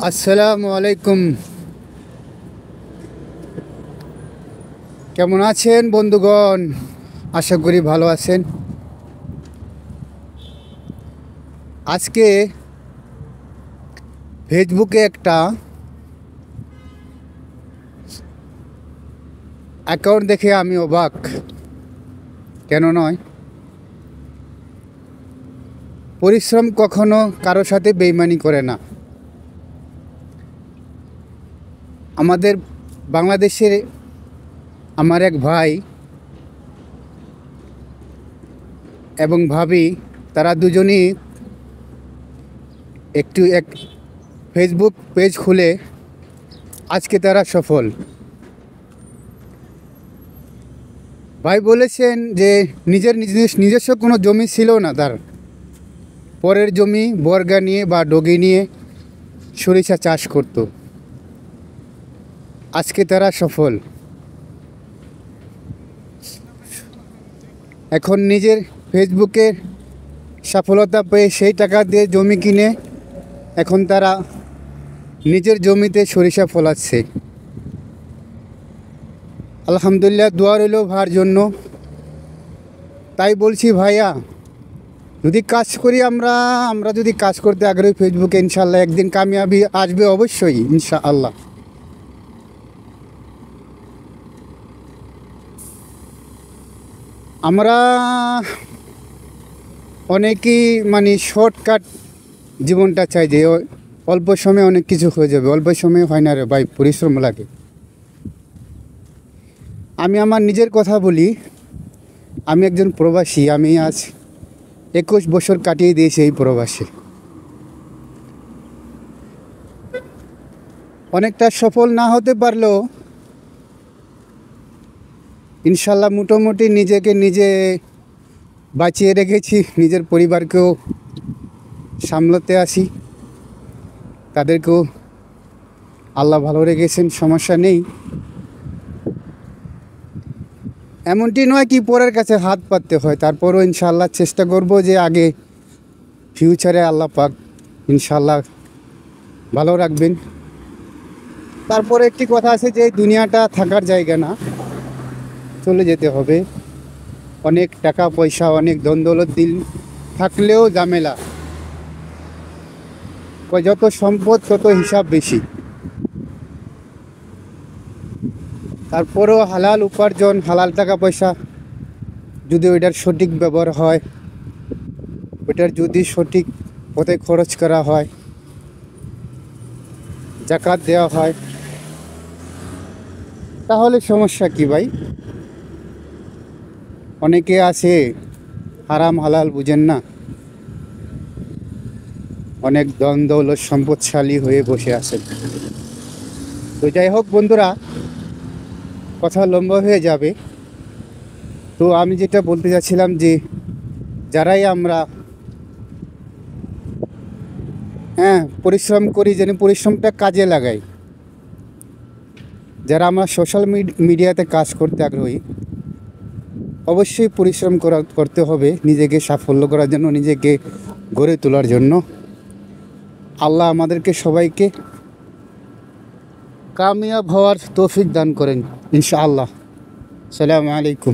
আসসালামু আলাইকুম। কেমন আছেন বন্ধুগণ? আশা করি ভালো আছেন। আজকে ফেসবুকে একটা অ্যাকাউন্ট দেখে আমি অবাক। কেন নয়, পরিশ্রম কখনো কারো সাথে বেইমানি করে না। আমাদের বাংলাদেশের আমার এক ভাই এবং ভাবি, তারা দুজনই এক ফেসবুক পেজ খুলে আজকে তারা সফল। ভাই বলেছেন যে নিজস্ব কোনো জমি ছিল না তার, পরের জমি বর্গা নিয়ে বা ডগি নিয়ে সরিষা চাষ করত। আজকে তারা সফল। এখন নিজের ফেসবুকে সফলতা পেয়ে সেই টাকা দিয়ে জমি কিনে এখন তারা নিজের জমিতে সরিষা ফলাচ্ছে। আলহামদুলিল্লাহ, দোয়া রইল ভাইয়ের জন্য। তাই বলছি ভাইয়া, যদি কাজ করি আমরা যদি কাজ করতে আগ্রহী ফেসবুকে, ইনশাআল্লাহ একদিন কামিয়াবি আসবে অবশ্যই, ইনশাআল্লাহ। আমরা অনেকেই শর্টকাট জীবনটা চাই, যে অল্প সময়ে অনেক কিছু হয়ে যাবে। অল্প সময়ে হয় না রে ভাই, পরিশ্রম লাগে। আমি আমার নিজের কথা বলি, আমি একজন প্রবাসী। আমি আজ 21 বছর কাটিয়ে দিয়েছি এই প্রবাসে। অনেকটা সফল না হতে পারলেও ইনশাল্লাহ মোটামুটি নিজেকে নিজে বাঁচিয়ে রেখেছি, নিজের পরিবারকেও সামলাতে আসি, তাদেরকেও আল্লাহ ভালো রেখেছেন, সমস্যা নেই। এমনটি নয় কি পরের কাছে হাত পাততে হয়, তারপরও ইনশাআল্লাহ চেষ্টা করব যে আগে ফিউচারে আল্লাহ পাক ইনশাআল্লাহ ভালো রাখবেন। তারপরে একটি কথা আছে যে দুনিয়াটা থাকার জায়গা না, চলে যেতে হবে। অনেক টাকা পয়সা, অনেক ধন দৌলত দিন থাকলেও ঝামেলা। যত সম্পদ তত হিসাব বেশি। তারপরেও হালাল উপার্জন, হালাল টাকা পয়সা যদি ওইটার সঠিক ব্যবহার হয়, ওইটার যদি সঠিক পথে খরচ করা হয়, জাকাত দেওয়া হয়, তাহলে সমস্যা কি ভাই? অনেকে আছে হারাম হালাল বুঝেন না, অনেক ধন দৌলত সম্পদশালী হয়ে বসে আছেন। তো যাই হোক বন্ধুরা, কথা লম্বা হয়ে যাবে। তো আমি যেটা বলতে চাচ্ছিলাম যে যারাই আমরা পরিশ্রম করি, যেন পরিশ্রমটা কাজে লাগাই। যারা আমরা সোশ্যাল মিডিয়াতে কাজ করতে আগ্রহী, অবশ্যই পরিশ্রম করতে হবে নিজেকে সাফল্য করার জন্য, নিজেকে গড়ে তোলার জন্য। আল্লাহ আমাদেরকে সবাইকে কামিয়াব হওয়ার তৌফিক দান করেন, ইনশাআল্লাহ। আসসালামু আলাইকুম।